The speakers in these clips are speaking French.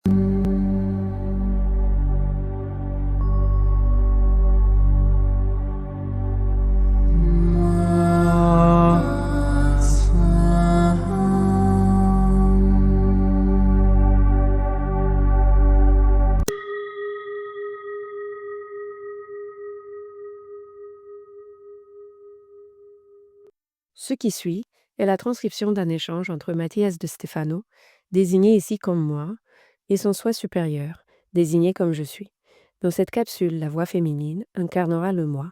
Ce qui suit est la transcription d'un échange entre Mathias de Stefano, désigné ici comme moi, et son soi supérieur, désigné comme je suis. Dans cette capsule, la voix féminine incarnera le moi,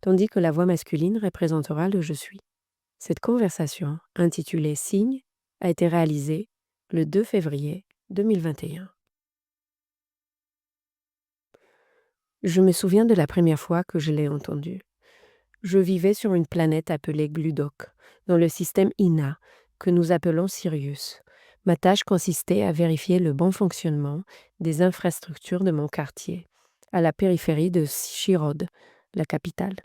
tandis que la voix masculine représentera le je suis. Cette conversation, intitulée Signe, a été réalisée le 2 février 2021. Je me souviens de la première fois que je l'ai entendue. Je vivais sur une planète appelée Gludok, dans le système Ina, que nous appelons Sirius. Ma tâche consistait à vérifier le bon fonctionnement des infrastructures de mon quartier, à la périphérie de Shirod, la capitale,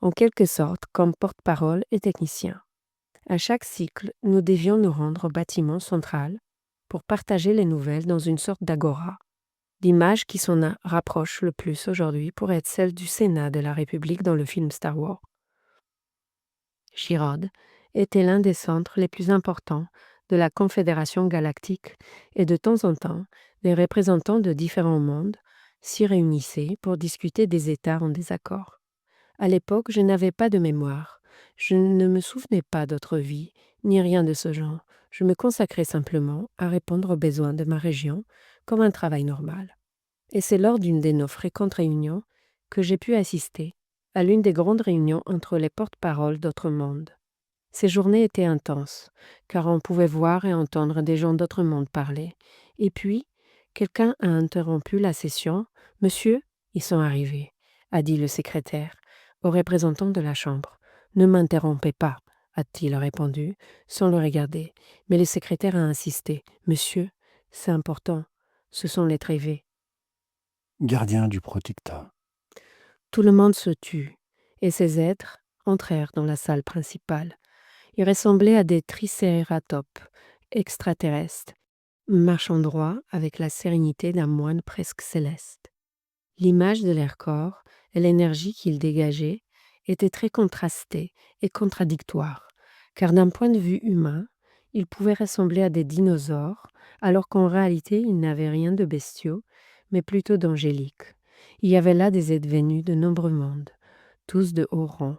en quelque sorte comme porte-parole et technicien. À chaque cycle, nous devions nous rendre au bâtiment central pour partager les nouvelles dans une sorte d'agora. L'image qui s'en rapproche le plus aujourd'hui pourrait être celle du Sénat de la République dans le film Star Wars. Shirod était l'un des centres les plus importants de la Confédération galactique et de temps en temps, les représentants de différents mondes s'y réunissaient pour discuter des États en désaccord. À l'époque, je n'avais pas de mémoire. Je ne me souvenais pas d'autre vie, ni rien de ce genre. Je me consacrais simplement à répondre aux besoins de ma région comme un travail normal. Et c'est lors d'une de nos fréquentes réunions que j'ai pu assister à l'une des grandes réunions entre les porte-paroles d'autres mondes. Ces journées étaient intenses, car on pouvait voir et entendre des gens d'autres mondes parler. Et puis, quelqu'un a interrompu la session. « Monsieur, ils sont arrivés », a dit le secrétaire au représentant de la chambre. « Ne m'interrompez pas », a-t-il répondu, sans le regarder. Mais le secrétaire a insisté. « Monsieur, c'est important, ce sont les trévés. » Gardien du protectat. Tout le monde se tut, et ces êtres entrèrent dans la salle principale. Ils ressemblaient à des tricératops extraterrestres, marchant droit avec la sérénité d'un moine presque céleste. L'image de leur corps et l'énergie qu'ils dégageaient étaient très contrastées et contradictoires, car d'un point de vue humain, ils pouvaient ressembler à des dinosaures, alors qu'en réalité ils n'avaient rien de bestiaux, mais plutôt d'angéliques. Il y avait là des êtres venus de nombreux mondes, tous de haut rang,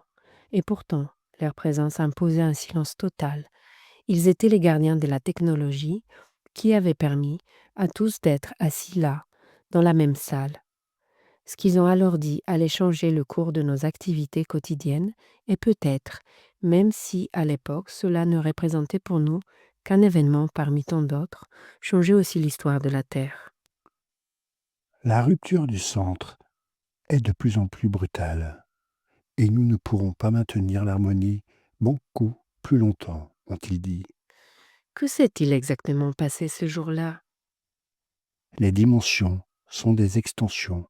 et pourtant leur présence imposait un silence total. Ils étaient les gardiens de la technologie qui avait permis à tous d'être assis là, dans la même salle. Ce qu'ils ont alors dit allait changer le cours de nos activités quotidiennes et peut-être, même si à l'époque cela ne représentait pour nous qu'un événement parmi tant d'autres, changer aussi l'histoire de la Terre. La rupture du centre est de plus en plus brutale et nous ne pourrons pas maintenir l'harmonie beaucoup plus longtemps, ont-ils dit. Que s'est-il exactement passé ce jour-là? Les dimensions sont des extensions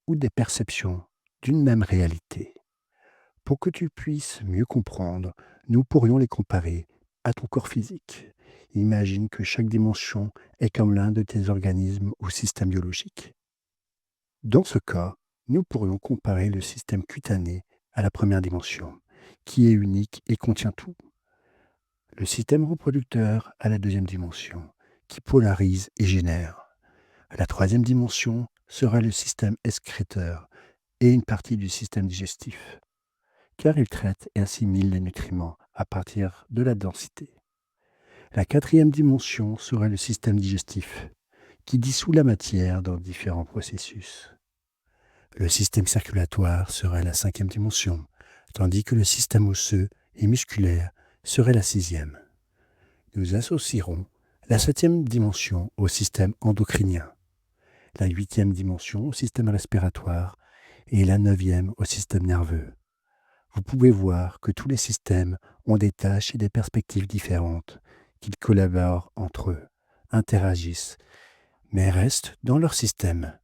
ou des perceptions d'une même réalité. Pour que tu puisses mieux comprendre, nous pourrions les comparer à ton corps physique. Imagine que chaque dimension est comme l'un de tes organismes ou systèmes biologiques. Dans ce cas, nous pourrions comparer le système cutané à la première dimension, qui est unique et contient tout. Le système reproducteur à la deuxième dimension, qui polarise et génère. La troisième dimension sera le système excréteur et une partie du système digestif, car il traite et assimile les nutriments à partir de la densité. La quatrième dimension sera le système digestif, qui dissout la matière dans différents processus. Le système circulatoire serait la cinquième dimension, tandis que le système osseux et musculaire serait la sixième. Nous associerons la septième dimension au système endocrinien, la huitième dimension au système respiratoire et la neuvième au système nerveux. Vous pouvez voir que tous les systèmes ont des tâches et des perspectives différentes, qu'ils collaborent entre eux, interagissent, mais restent dans leur système,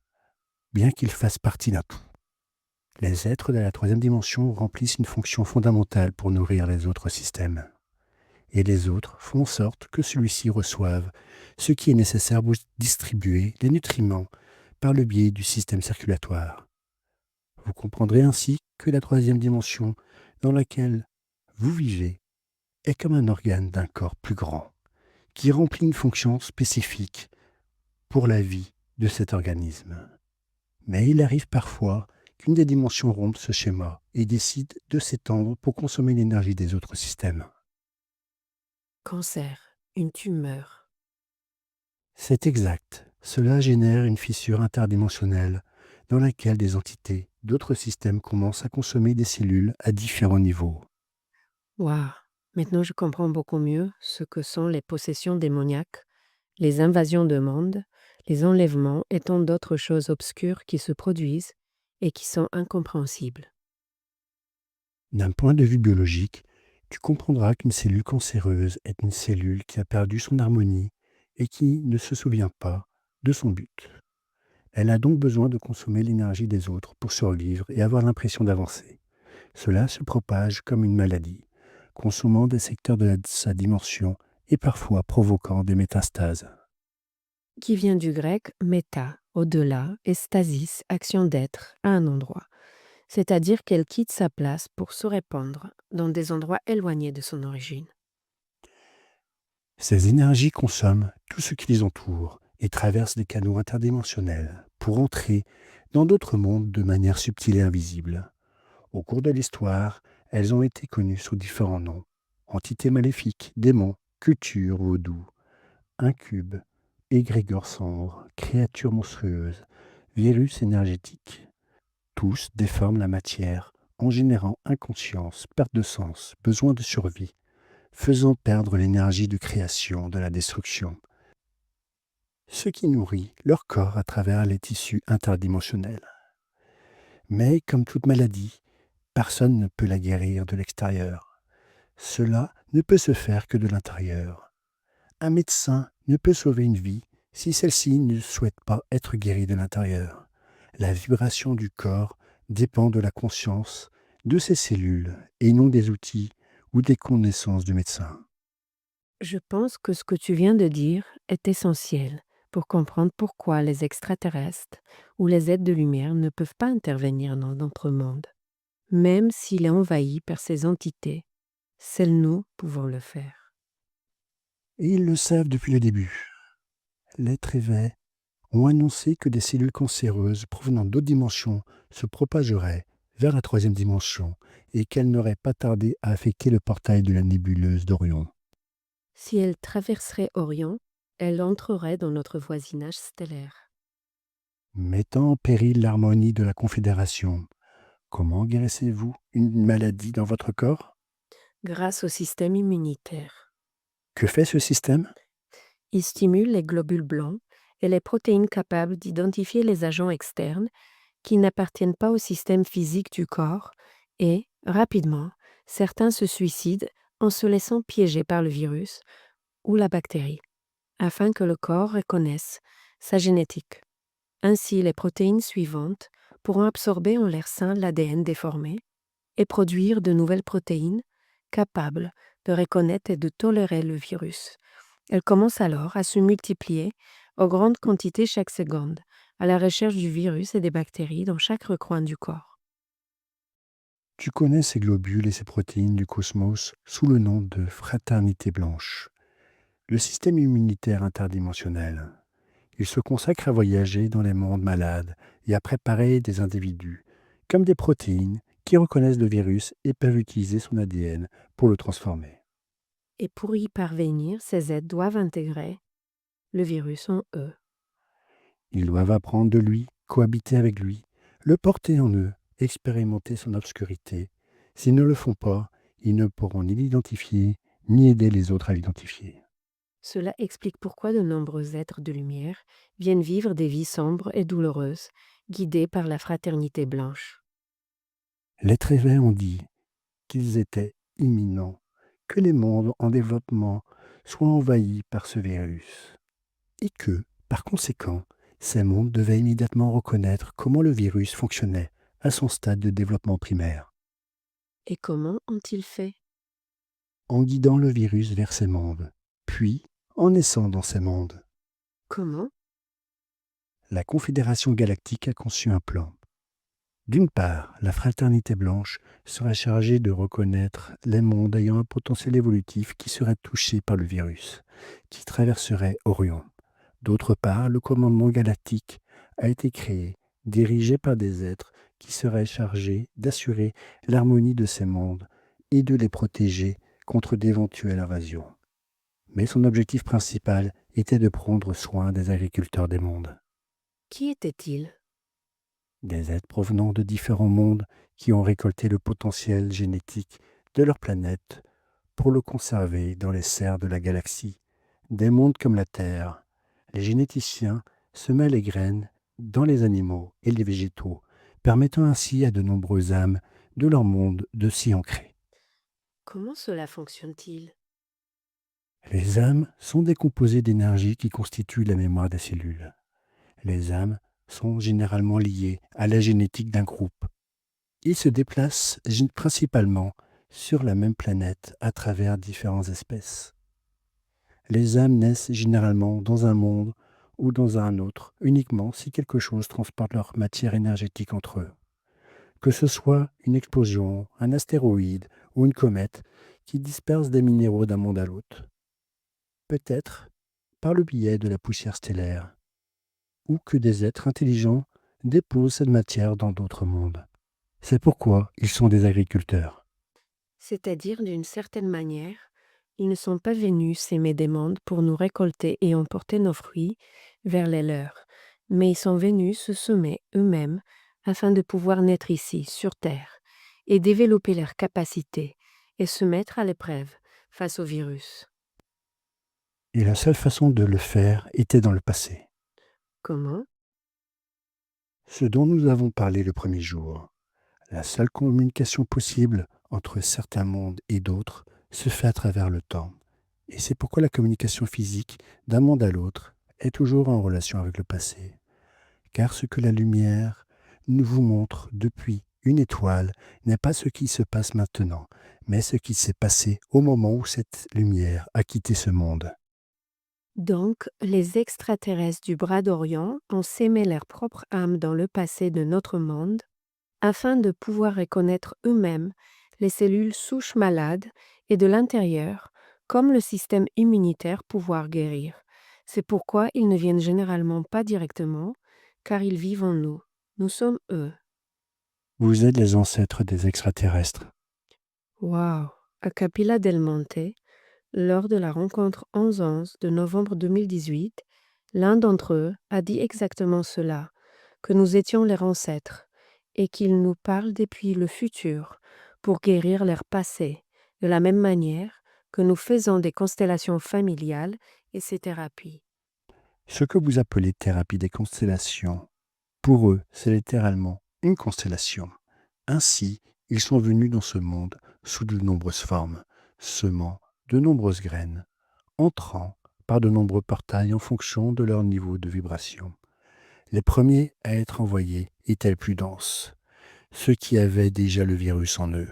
bien qu'ils fassent partie d'un tout. Les êtres de la troisième dimension remplissent une fonction fondamentale pour nourrir les autres systèmes. et les autres font en sorte que celui-ci reçoive ce qui est nécessaire pour distribuer les nutriments par le biais du système circulatoire. Vous comprendrez ainsi que la troisième dimension dans laquelle vous vivez est comme un organe d'un corps plus grand, qui remplit une fonction spécifique pour la vie de cet organisme. Mais il arrive parfois qu'une des dimensions rompe ce schéma et décide de s'étendre pour consommer l'énergie des autres systèmes. Cancer, une tumeur. C'est exact. Cela génère une fissure interdimensionnelle dans laquelle des entités d'autres systèmes commencent à consommer des cellules à différents niveaux. Waouh! Maintenant je comprends beaucoup mieux ce que sont les possessions démoniaques, les invasions de monde, les enlèvements et tant d'autres choses obscures qui se produisent et qui sont incompréhensibles. D'un point de vue biologique, tu comprendras qu'une cellule cancéreuse est une cellule qui a perdu son harmonie et qui ne se souvient pas de son but. Elle a donc besoin de consommer l'énergie des autres pour survivre et avoir l'impression d'avancer. Cela se propage comme une maladie, consommant des secteurs de sa dimension et parfois provoquant des métastases. Qui vient du grec méta, au-delà, et stasis, action d'être, à un endroit. C'est-à-dire qu'elle quitte sa place pour se répandre dans des endroits éloignés de son origine. Ces énergies consomment tout ce qui les entoure et traversent des canaux interdimensionnels pour entrer dans d'autres mondes de manière subtile et invisible. Au cours de l'histoire, elles ont été connues sous différents noms: entités maléfiques, démons, cultures vaudou, incubes, égrégores cendres, créatures monstrueuses, virus énergétiques. Tous déforment la matière en générant inconscience, perte de sens, besoin de survie, faisant perdre l'énergie de création, de la destruction, ce qui nourrit leur corps à travers les tissus interdimensionnels. Mais comme toute maladie, personne ne peut la guérir de l'extérieur. Cela ne peut se faire que de l'intérieur. Un médecin ne peut sauver une vie si celle-ci ne souhaite pas être guérie de l'intérieur. La vibration du corps dépend de la conscience de ses cellules et non des outils ou des connaissances du médecin. Je pense que ce que tu viens de dire est essentiel pour comprendre pourquoi les extraterrestres ou les êtres de lumière ne peuvent pas intervenir dans notre monde. Même s'il est envahi par ces entités, seuls nous pouvons le faire. Et ils le savent depuis le début. Les Trévets ont annoncé que des cellules cancéreuses provenant d'autres dimensions se propageraient vers la troisième dimension et qu'elles n'auraient pas tardé à affecter le portail de la nébuleuse d'Orion. Si elles traverseraient Orion, elles entreraient dans notre voisinage stellaire. Mettant en péril l'harmonie de la Confédération, comment guérissez-vous une maladie dans votre corps? Grâce au système immunitaire. Que fait ce système? Il stimule les globules blancs et les protéines capables d'identifier les agents externes qui n'appartiennent pas au système physique du corps et, rapidement, certains se suicident en se laissant piéger par le virus ou la bactérie, afin que le corps reconnaisse sa génétique. Ainsi, les protéines suivantes pourront absorber en leur sein l'ADN déformé et produire de nouvelles protéines capables de reconnaître et de tolérer le virus. Elles commencent alors à se multiplier en grandes quantités chaque seconde, à la recherche du virus et des bactéries dans chaque recoin du corps. Tu connais ces globules et ces protéines du cosmos sous le nom de fraternité blanche. Le système immunitaire interdimensionnel. Il se consacre à voyager dans les mondes malades et à préparer des individus, comme des protéines, qui reconnaissent le virus et peuvent utiliser son ADN pour le transformer. Et pour y parvenir, ces êtres doivent intégrer le virus en eux. Ils doivent apprendre de lui, cohabiter avec lui, le porter en eux, expérimenter son obscurité. S'ils ne le font pas, ils ne pourront ni l'identifier, ni aider les autres à l'identifier. Cela explique pourquoi de nombreux êtres de lumière viennent vivre des vies sombres et douloureuses, guidés par la fraternité blanche. Les Trévets ont dit qu'ils étaient imminents, que les mondes en développement soient envahis par ce virus, et que, par conséquent, ces mondes devaient immédiatement reconnaître comment le virus fonctionnait à son stade de développement primaire. Et comment ont-ils fait? en guidant le virus vers ces mondes, puis en naissant dans ces mondes. Comment? La Confédération galactique a conçu un plan. D'une part, la fraternité blanche serait chargée de reconnaître les mondes ayant un potentiel évolutif qui serait touché par le virus, qui traverserait Orion. D'autre part, le commandement galactique a été créé, dirigé par des êtres qui seraient chargés d'assurer l'harmonie de ces mondes et de les protéger contre d'éventuelles invasions. Mais son objectif principal était de prendre soin des agriculteurs des mondes. Qui était-il? Des êtres provenant de différents mondes qui ont récolté le potentiel génétique de leur planète pour le conserver dans les serres de la galaxie. Des mondes comme la Terre, les généticiens semaient les graines dans les animaux et les végétaux, permettant ainsi à de nombreuses âmes de leur monde de s'y ancrer. Comment cela fonctionne-t-il? Les âmes sont des composés d'énergie qui constituent la mémoire des cellules. Les âmes sont généralement liées à la génétique d'un groupe. Ils se déplacent principalement sur la même planète à travers différentes espèces. Les âmes naissent généralement dans un monde ou dans un autre, uniquement si quelque chose transporte leur matière énergétique entre eux. Que ce soit une explosion, un astéroïde ou une comète qui disperse des minéraux d'un monde à l'autre. Peut-être par le biais de la poussière stellaire, ou que des êtres intelligents déposent cette matière dans d'autres mondes. C'est pourquoi ils sont des agriculteurs. C'est-à-dire, d'une certaine manière, ils ne sont pas venus s'aimer des mondes pour nous récolter et emporter nos fruits vers les leurs, mais ils sont venus se semer eux-mêmes afin de pouvoir naître ici, sur Terre, et développer leurs capacités et se mettre à l'épreuve face au virus. Et la seule façon de le faire était dans le passé. Comment? Ce dont nous avons parlé le premier jour. La seule communication possible entre certains mondes et d'autres se fait à travers le temps. Et c'est pourquoi la communication physique d'un monde à l'autre est toujours en relation avec le passé. Car ce que la lumière nous vous montre depuis une étoile n'est pas ce qui se passe maintenant, mais ce qui s'est passé au moment où cette lumière a quitté ce monde. Donc, les extraterrestres du bras d'Orient ont sémé leur propre âme dans le passé de notre monde afin de pouvoir reconnaître eux-mêmes les cellules souches malades et de l'intérieur, comme le système immunitaire, pouvoir guérir. C'est pourquoi ils ne viennent généralement pas directement, car ils vivent en nous. Nous sommes eux. Vous êtes les ancêtres des extraterrestres. Waouh! À Capilla del Monte, lors de la rencontre 11-11 de novembre 2018, l'un d'entre eux a dit exactement cela, que nous étions leurs ancêtres et qu'ils nous parlent depuis le futur pour guérir leur passé, de la même manière que nous faisons des constellations familiales et ces thérapies. Ce que vous appelez thérapie des constellations, pour eux, c'est littéralement une constellation. Ainsi, ils sont venus dans ce monde sous de nombreuses formes, semant de nombreuses graines, entrant par de nombreux portails en fonction de leur niveau de vibration. Les premiers à être envoyés étaient les plus denses, ceux qui avaient déjà le virus en eux.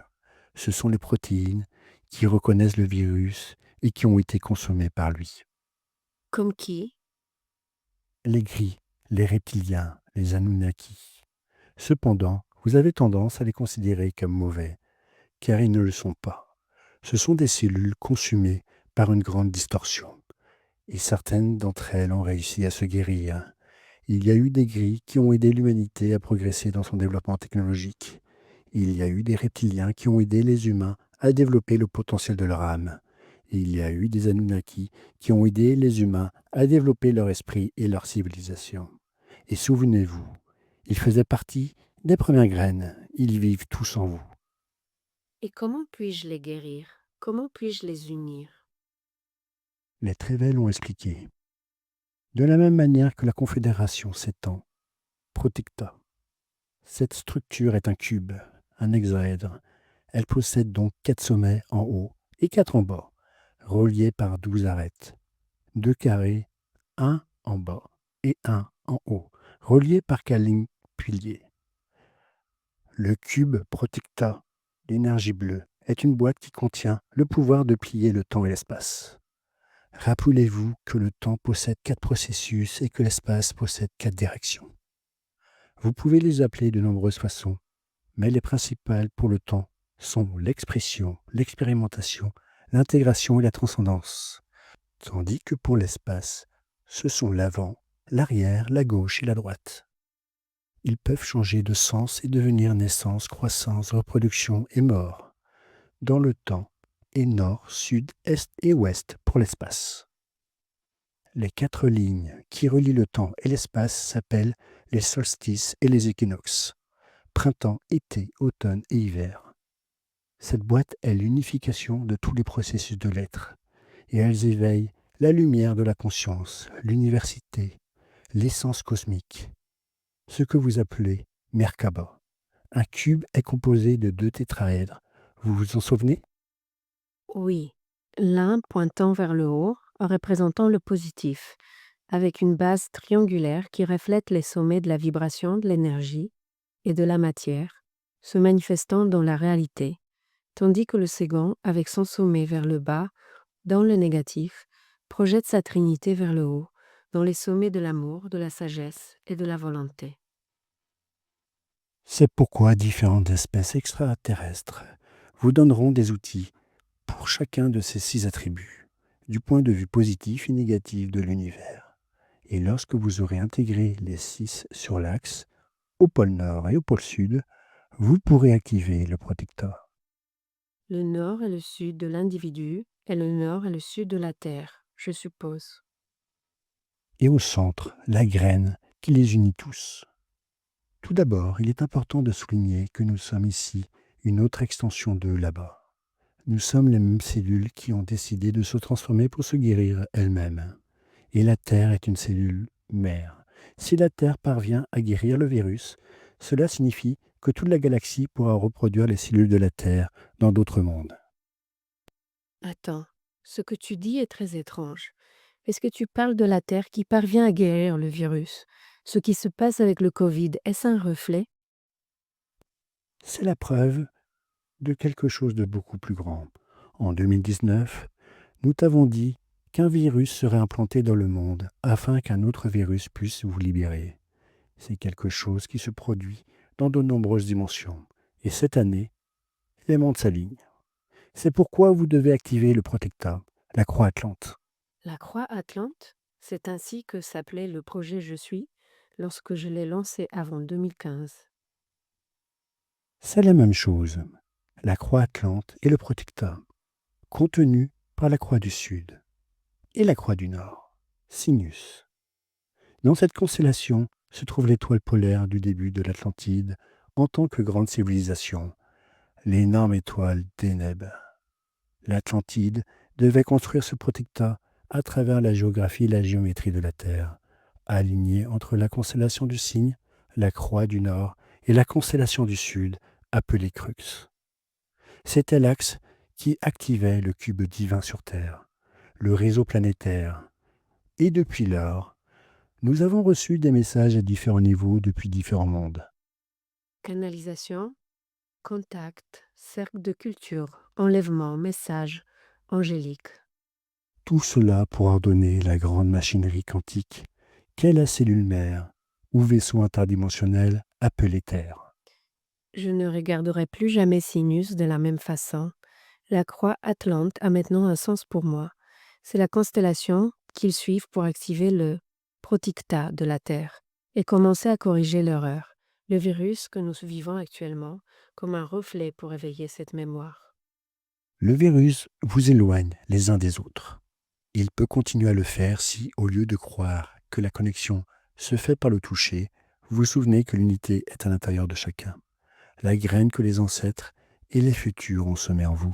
Ce sont les protéines qui reconnaissent le virus et qui ont été consommées par lui. Comme qui? Les gris, les reptiliens, les Anunnaki. Cependant, vous avez tendance à les considérer comme mauvais, car ils ne le sont pas. Ce sont des cellules consumées par une grande distorsion, et certaines d'entre elles ont réussi à se guérir. Il y a eu des gris qui ont aidé l'humanité à progresser dans son développement technologique. Il y a eu des reptiliens qui ont aidé les humains à développer le potentiel de leur âme. Et il y a eu des Anunnaki qui ont aidé les humains à développer leur esprit et leur civilisation. Et souvenez-vous, ils faisaient partie des premières graines. Ils vivent tous en vous. Et comment puis-je les guérir? Comment puis-je les unir? Les Trévels ont expliqué. De la même manière que la Confédération s'étend, Protecta. Cette structure est un cube, un hexaèdre. Elle possède donc 4 sommets en haut et 4 en bas, reliés par 12 arêtes. 2 carrés, un en bas et un en haut, reliés par 4 lignes piliers. Le cube Protecta, l'énergie bleue, est une boîte qui contient le pouvoir de plier le temps et l'espace. Rappelez-vous que le temps possède 4 processus et que l'espace possède 4 directions. Vous pouvez les appeler de nombreuses façons, mais les principales pour le temps sont l'expression, l'expérimentation, l'intégration et la transcendance. Tandis que pour l'espace, ce sont l'avant, l'arrière, la gauche et la droite. Ils peuvent changer de sens et devenir naissance, croissance, reproduction et mort. Dans le temps, et nord, sud, est et ouest pour l'espace. Les 4 lignes qui relient le temps et l'espace s'appellent les solstices et les équinoxes, printemps, été, automne et hiver. Cette boîte est l'unification de tous les processus de l'être, et elles éveillent la lumière de la conscience, l'université, l'essence cosmique, ce que vous appelez Merkaba. Un cube est composé de 2 tétraèdres. Vous vous en souvenez? Oui, l'un pointant vers le haut, représentant le positif, avec une base triangulaire qui reflète les sommets de la vibration de l'énergie et de la matière, se manifestant dans la réalité, tandis que le second, avec son sommet vers le bas, dans le négatif, projette sa trinité vers le haut, dans les sommets de l'amour, de la sagesse et de la volonté. C'est pourquoi différentes espèces extraterrestres vous donneront des outils pour chacun de ces 6 attributs, du point de vue positif et négatif de l'univers. Et lorsque vous aurez intégré les 6 sur l'axe, au pôle nord et au pôle sud, vous pourrez activer le protecteur. Le nord et le sud de l'individu et le nord et le sud de la Terre, je suppose. Et au centre, la graine qui les unit tous. Tout d'abord, il est important de souligner que nous sommes ici une autre extension d'eux là-bas. Nous sommes les mêmes cellules qui ont décidé de se transformer pour se guérir elles-mêmes. Et la Terre est une cellule mère. Si la Terre parvient à guérir le virus, cela signifie que toute la galaxie pourra reproduire les cellules de la Terre dans d'autres mondes. Attends, ce que tu dis est très étrange. Est-ce que tu parles de la Terre qui parvient à guérir le virus? Ce qui se passe avec le Covid, est-ce un reflet? C'est la preuve de quelque chose de beaucoup plus grand. En 2019, nous t'avons dit qu'un virus serait implanté dans le monde afin qu'un autre virus puisse vous libérer. C'est quelque chose qui se produit dans de nombreuses dimensions. Et cette année, les mondes s'alignent. C'est pourquoi vous devez activer le protectat, la croix Atlante. La Croix Atlante, c'est ainsi que s'appelait le projet Je suis lorsque je l'ai lancé avant 2015. C'est la même chose. La croix Atlante et le protectat, contenus par la croix du Sud et la croix du Nord, Cygnus. Dans cette constellation se trouve l'étoile polaire du début de l'Atlantide en tant que grande civilisation, l'énorme étoile d'Éneb. L'Atlantide devait construire ce protectat à travers la géographie et la géométrie de la Terre, aligné entre la constellation du Cygne, la croix du Nord et la constellation du Sud, appelée Crux. C'était l'axe qui activait le cube divin sur Terre, le réseau planétaire. Et depuis lors, nous avons reçu des messages à différents niveaux depuis différents mondes. Canalisation, contact, cercle de culture, enlèvement, message, angélique. Tout cela pour ordonner la grande machinerie quantique qu'est la cellule mère ou vaisseau interdimensionnel appelé Terre. Je ne regarderai plus jamais Sinus de la même façon. La croix Atlante a maintenant un sens pour moi. C'est la constellation qu'ils suivent pour activer le protectat de la Terre et commencer à corriger l'erreur, le virus que nous vivons actuellement, comme un reflet pour éveiller cette mémoire. Le virus vous éloigne les uns des autres. Il peut continuer à le faire si, au lieu de croire que la connexion se fait par le toucher, vous vous souvenez que l'unité est à l'intérieur de chacun, la graine que les ancêtres et les futurs ont semée en vous.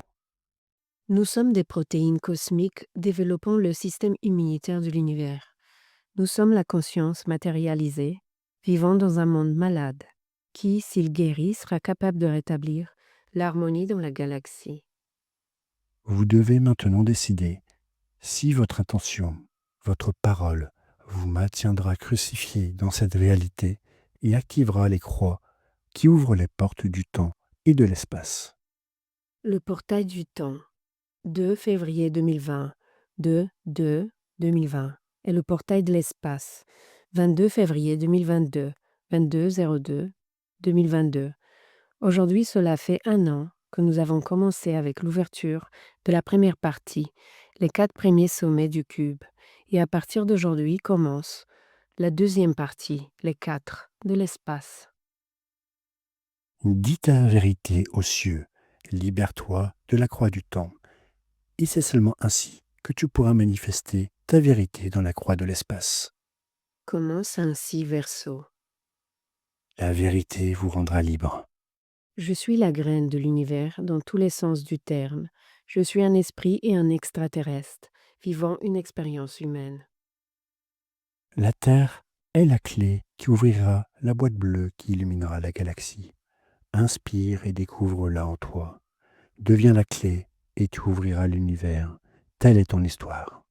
Nous sommes des protéines cosmiques développant le système immunitaire de l'univers. Nous sommes la conscience matérialisée, vivant dans un monde malade, qui, s'il guérit, sera capable de rétablir l'harmonie dans la galaxie. Vous devez maintenant décider si votre intention, votre parole, vous maintiendra crucifié dans cette réalité et activera les croix qui ouvrent les portes du temps et de l'espace. Le portail du temps. 2 février 2020. 2-2-2020. Et le portail de l'espace. 22 février 2022. 22-02-2022. Aujourd'hui, cela fait 1 an que nous avons commencé avec l'ouverture de la première partie, les 4 premiers sommets du cube. Et à partir d'aujourd'hui commence la deuxième partie, les 4 de l'espace. Dis ta vérité aux cieux, libère-toi de la croix du temps. Et c'est seulement ainsi que tu pourras manifester ta vérité dans la croix de l'espace. Commence ainsi Verseau. La vérité vous rendra libre. Je suis la graine de l'univers dans tous les sens du terme. Je suis un esprit et un extraterrestre, vivant une expérience humaine. La Terre est la clé qui ouvrira la boîte bleue qui illuminera la galaxie. Inspire et découvre-la en toi. Deviens la clé et tu ouvriras l'univers. Telle est ton histoire.